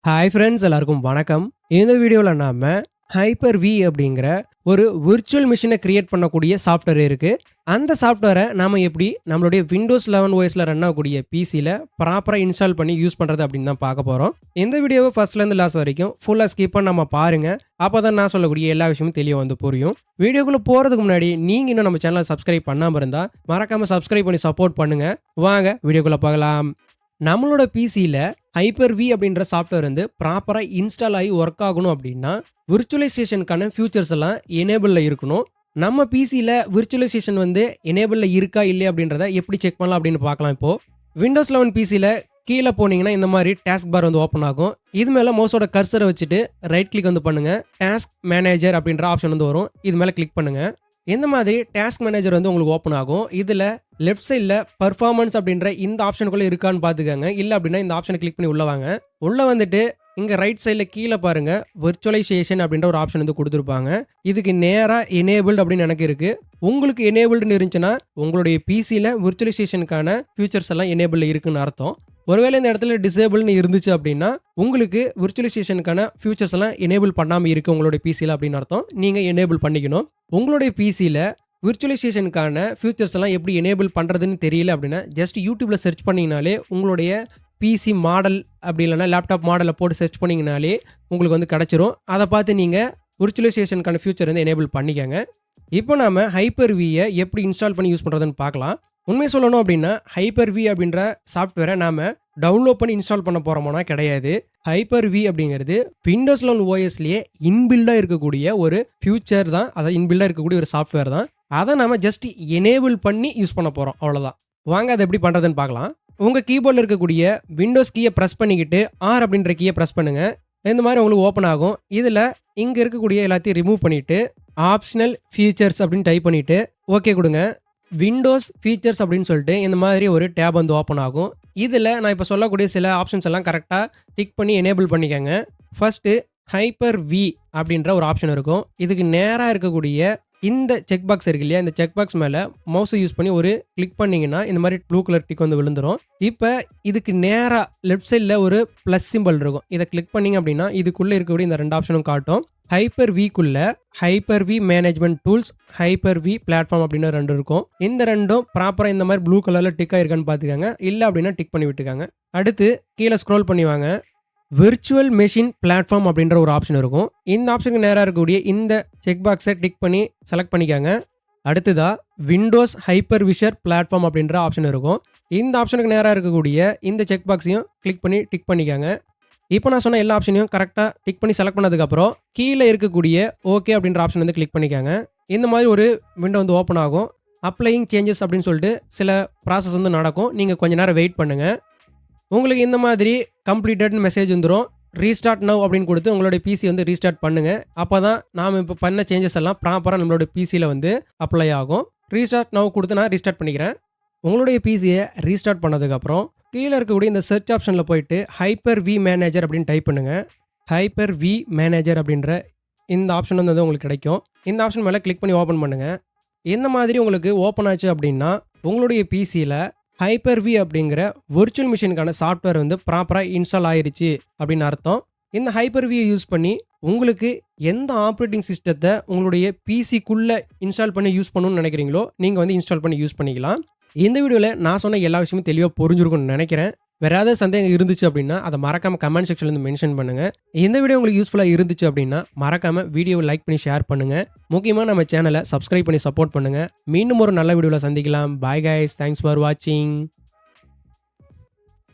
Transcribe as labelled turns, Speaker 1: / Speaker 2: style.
Speaker 1: Hi friends, எல்லாருக்கும் வணக்கம். இந்த வீடியோவில் நாம ஹைப்பர்-V அப்படிங்கிற ஒரு விர்ச்சுவல் மிஷினை கிரியேட் பண்ணக்கூடிய சாஃப்ட்வேர் இருக்கு. அந்த சாஃப்ட்வேரை நாம எப்படி நம்மளுடைய விண்டோஸ் 11 OSல ரன் ஆகக்கூடிய பிசியில் ப்ராப்பராக இன்ஸ்டால் பண்ணி யூஸ் பண்ணுறது அப்படின்னு தான் பார்க்க போகிறோம். இந்த வீடியோவை ஃபர்ஸ்ட்லேருந்து லாஸ்ட் வரைக்கும் ஃபுல்லாக ஸ்கிப் பண்ண நம்ம பாருங்க. அப்போ தான் நான் சொல்லக்கூடிய எல்லா விஷயமும் தெளிவாக வந்து புரியும். வீடியோக்குள்ளே போகிறதுக்கு முன்னாடி நீங்கள் இன்னும் நம்ம சேனலை சப்ஸ்கிரைப் பண்ணாமல் இருந்தால் மறக்காமல் சப்ஸ்கிரைப் பண்ணி சப்போர்ட் பண்ணுங்க. வாங்க வீடியோக்குள்ளே போகலாம். நம்மளோட பிசியில் ஹைப்பர்-V அப்படின்ற சாஃப்ட்வேர் வந்து ப்ராப்பராக இன்ஸ்டால் ஆகி ஒர்க் ஆகணும் அப்படின்னா விர்ச்சுவலைசேஷனுக்கான ஃபியூச்சர்ஸ் எல்லாம் எனேபிளில் இருக்கணும். நம்ம பிசியில் விர்ச்சுவலைசேஷன் வந்து எனேபிளில் இருக்கா இல்லையா அப்படின்றத எப்படி செக் பண்ணலாம் அப்படின்னு பார்க்கலாம். இப்போது விண்டோஸ் 11 பிசியில் கீழே போனீங்கன்னா இந்த மாதிரி டாஸ்க் பார் வந்து ஓப்பன் ஆகும். இது மேலே மவுஸோட கர்சரை வச்சுட்டு ரைட் கிளிக் வந்து பண்ணுங்கள். டாஸ்க் மேனேஜர் அப்படின்ற ஆப்ஷன் வந்து வரும். இது மேலே கிளிக் பண்ணுங்கள். இந்த மாதிரி டாஸ்க் மேனேஜர் வந்து உங்களுக்கு ஓப்பன் ஆகும். இதில் லெஃப்ட் சைடில் பர்ஃபார்மன்ஸ் அப்படின்ற இந்த ஆப்ஷனுக்குள்ளே இருக்கான்னு பார்த்துக்கோங்க. இல்லை அப்படின்னா இந்த ஆப்ஷனை கிளிக் பண்ணி உள்ளே வாங்க. உள்ளே வந்துட்டு இங்கே ரைட் சைடில் கீழே பாருங்கள், விர்ச்சுவலைசேஷன் அப்படின்ற ஒரு ஆப்ஷன் வந்து கொடுத்துருப்பாங்க. இதுக்கு நேராக எனேபிள்டு அப்படின்னு எனக்கு இருக்குது. உங்களுக்கு எனேபிள்டுன்னு இருந்துச்சுன்னா உங்களுடைய பிசியில் விர்ச்சுவலைசேஷனுக்கான ஃபியூச்சர்ஸ் எல்லாம் எனேபிளில் இருக்குன்னு அர்த்தம். ஒருவேளை இந்த இடத்துல டிசேபிள்னு இருந்துச்சு அப்படின்னா உங்களுக்கு விர்ச்சுவலைசேஷனுக்கான ஃபியூச்சர்ஸ் எல்லாம் எனேபிள் பண்ணாமல் இருக்குது உங்களுடைய பிசியில் அப்படின்னு அர்த்தம். நீங்கள் எனேபிள் பண்ணிக்கணும். உங்களுடைய பிசியில் விர்ச்சுவலைசேஷனுக்கான ஃபியூச்சர்ஸ் எல்லாம் எப்படி எனேபிள் பண்ணுறதுன்னு தெரியல அப்படின்னா ஜஸ்ட் யூடியூப்பில் சர்ச் பண்ணிங்கனாலே உங்களுடைய பிசி மாடல் அப்படி இல்லைனா லேப்டாப் மாடலை போட்டு சர்ச் பண்ணிங்கனாலே உங்களுக்கு வந்து கிடச்சிரும். அதை பார்த்து நீங்கள் விர்ச்சுவலைசேஷனுக்கான ஃபியூச்சர் வந்து எனேபிள் பண்ணிக்கோங்க. இப்போ நாம் ஹைப்பர்-Vயை எப்படி இன்ஸ்டால் பண்ணி யூஸ் பண்ணுறதுன்னு பார்க்கலாம். உண்மை சொல்லணும் அப்படின்னா ஹைப்பர்-V அப்படின்ற சாஃப்ட்வேரை நாம் டவுன்லோட் பண்ணி இன்ஸ்டால் பண்ண போகிறோமோனா கிடையாது. ஹைப்பர்-V அப்படிங்கிறது விண்டோஸ் 11 OSலேயே இன்பில்டாக இருக்கக்கூடிய ஒரு ஃபியூச்சர் தான். அதை இன்பில்டாக இருக்கக்கூடிய ஒரு சாஃப்ட்வேர் தான். அதை நம்ம ஜஸ்ட் எனேபிள் பண்ணி யூஸ் பண்ண போகிறோம், அவ்வளோதான். வாங்க அதை எப்படி பண்ணுறதுன்னு பார்க்கலாம். உங்கள் கீபோர்டில் இருக்கக்கூடிய விண்டோஸ் கீயை ப்ரெஸ் பண்ணிக்கிட்டு R அப்படின்ற கீயை ப்ரெஸ் பண்ணுங்கள். இந்த மாதிரி உங்களுக்கு ஓப்பன் ஆகும். இதில் இங்கே இருக்கக்கூடிய எல்லாத்தையும் ரிமூவ் பண்ணிவிட்டு ஆப்ஷனல் ஃபீச்சர்ஸ் அப்படின்னு டைப் பண்ணிவிட்டு ஓகே கொடுங்க. விண்டோஸ் ஃபீச்சர்ஸ் அப்படின்னு சொல்லிட்டு இந்த மாதிரி ஒரு டேப் வந்து ஓப்பன் ஆகும். இதில் நான் இப்போ சொல்லக்கூடிய சில ஆப்ஷன்ஸ் எல்லாம் கரெக்டாக டிக் பண்ணி எனேபிள் பண்ணிக்கோங்க. ஃபர்ஸ்ட்டு ஹைப்பர்-V அப்படின்ற ஒரு ஆப்ஷன் இருக்கும். இதுக்கு நேராக இருக்கக்கூடிய இந்த செக் பாக்ஸ் இருக்கு இல்லையா, இந்த செக் பாக்ஸ் மேலே மவுஸை யூஸ் பண்ணி ஒரு கிளிக் பண்ணிங்கன்னா இந்த மாதிரி ப்ளூ கலர் டிக் வந்து விழுந்துடும். இப்போ இதுக்கு நேராக லெஃப்ட் சைடில் ஒரு ப்ளஸ் சிம்பிள் இருக்கும். இதை கிளிக் பண்ணிங்க அப்படின்னா இதுக்குள்ளே இருக்கக்கூடிய இந்த ரெண்டு ஆப்ஷனும் காட்டும். ஹைப்பர்-Vக்குள்ள Hyper-V management tools, Hyper-V platform அப்படின்னு ரெண்டு இருக்கும். இந்த ரெண்டும் ப்ராப்பராக இந்த மாதிரி ப்ளூ கலரில் டிக் ஆயிருக்கான்னு பார்த்துக்கோங்க. இல்லை அப்படின்னா டிக் பண்ணி விட்டுக்காங்க. அடுத்து கீழே ஸ்க்ரோல் பண்ணி வாங்க. விர்ச்சுவல் மெஷின் பிளாட்ஃபார்ம் அப்படின்ற ஒரு ஆப்ஷன் இருக்கும். இந்த ஆப்ஷனுக்கு நேராக இருக்கக்கூடிய இந்த செக் பாக்ஸை டிக் பண்ணி செலக்ட் பண்ணிக்காங்க. அடுத்ததா விண்டோஸ் ஹைப்பர்-விஷர் பிளாட்ஃபார்ம் அப்படின்ற ஆப்ஷன் இருக்கும். இந்த ஆப்ஷனுக்கு நேராக இருக்கக்கூடிய இந்த செக் பாக்ஸையும் கிளிக் பண்ணி டிக் பண்ணிக்காங்க. இப்போ நான் சொன்ன எல்லா ஆப்ஷனையும் கரெக்டாக டிக் பண்ணி செலக்ட் பண்ணதுக்கப்புறம் கீழே இருக்கக்கூடிய ஓகே அப்படின்ற ஆப்ஷன் வந்து கிளிக் பண்ணிக்காங்க. இந்த மாதிரி ஒரு விண்டோ வந்து ஓப்பன் ஆகும். அப்ளையிங் சேஞ்சஸ் அப்படின்னு சொல்லிட்டு சில ப்ராசஸ் வந்து நடக்கும். நீங்கள் கொஞ்ச நேரம் வெயிட் பண்ணுங்கள். உங்களுக்கு இந்த மாதிரி கம்ப்ளீட்டட்னு மெசேஜ் வந்துடும். ரீஸ்டார்ட் நவ் அப்படின்னு கொடுத்து உங்களுடைய பிசி வந்து ரீஸ்டார்ட் பண்ணுங்கள். அப்போ தான் நாம் இப்போ பண்ண சேஞ்சஸ் எல்லாம் ப்ராப்பராக நம்மளோட பிசியில் வந்து அப்ளை ஆகும். ரீஸ்டார்ட் நவ் கொடுத்து நான் ரீஸ்டார்ட் பண்ணிக்கிறேன். உங்களுடைய பிசியை ரீஸ்டார்ட் பண்ணதுக்கப்புறம் கீழே இருக்கக்கூடிய இந்த சர்ச் ஆப்ஷனில் போயிட்டு ஹைப்பர்-V மேனேஜர் அப்படின்னு டைப் பண்ணுங்கள். ஹைப்பர்-V மேனேஜர் அப்படின்ற இந்த ஆப்ஷன் வந்து உங்களுக்கு கிடைக்கும். இந்த ஆப்ஷன் மேலே கிளிக் பண்ணி ஓப்பன் பண்ணுங்கள். இந்த மாதிரி உங்களுக்கு ஓப்பன் ஆச்சு அப்படின்னா உங்களுடைய பிசியில் ஹைப்பர்-V அப்படிங்கிற விர்ச்சுவல் மிஷினுக்கான சாஃப்ட்வேர் வந்து ப்ராப்பராக இன்ஸ்டால் ஆயிருச்சு அப்படின்னு அர்த்தம். இந்த ஹைப்பர்-Vயை யூஸ் பண்ணி உங்களுக்கு எந்த ஆப்ரேட்டிங் சிஸ்டத்தை உங்களுடைய பிசிக்குள்ளே இன்ஸ்டால் பண்ணி யூஸ் பண்ணணும்னு நினைக்கிறீங்களோ நீங்கள் வந்து இன்ஸ்டால் பண்ணி யூஸ் பண்ணிக்கலாம். இந்த வீடியோவில் நான் சொன்ன எல்லா விஷயமும் தெளிவாக புரிஞ்சிருக்கும்னு நினைக்கிறேன். வேறு ஏதாவது சந்தேகம் இருந்துச்சு அப்படின்னா அதை மறக்காமல் கமெண்ட் செக்ஷனில் வந்து மென்ஷன் பண்ணுங்கள். இந்த வீடியோ உங்களுக்கு யூஸ்ஃபுல்லாக இருந்துச்சு அப்படின்னா மறக்காமல் வீடியோவை லைக் பண்ணி ஷேர் பண்ணுங்கள். முக்கியமாக நம்ம சேனலை சப்ஸ்கிரைப் பண்ணி சப்போர்ட் பண்ணுங்கள். மீண்டும் ஒரு நல்ல வீடியோவில் சந்திக்கலாம். பாய் கைஸ், தேங்க்ஸ் ஃபார் வாட்சிங்.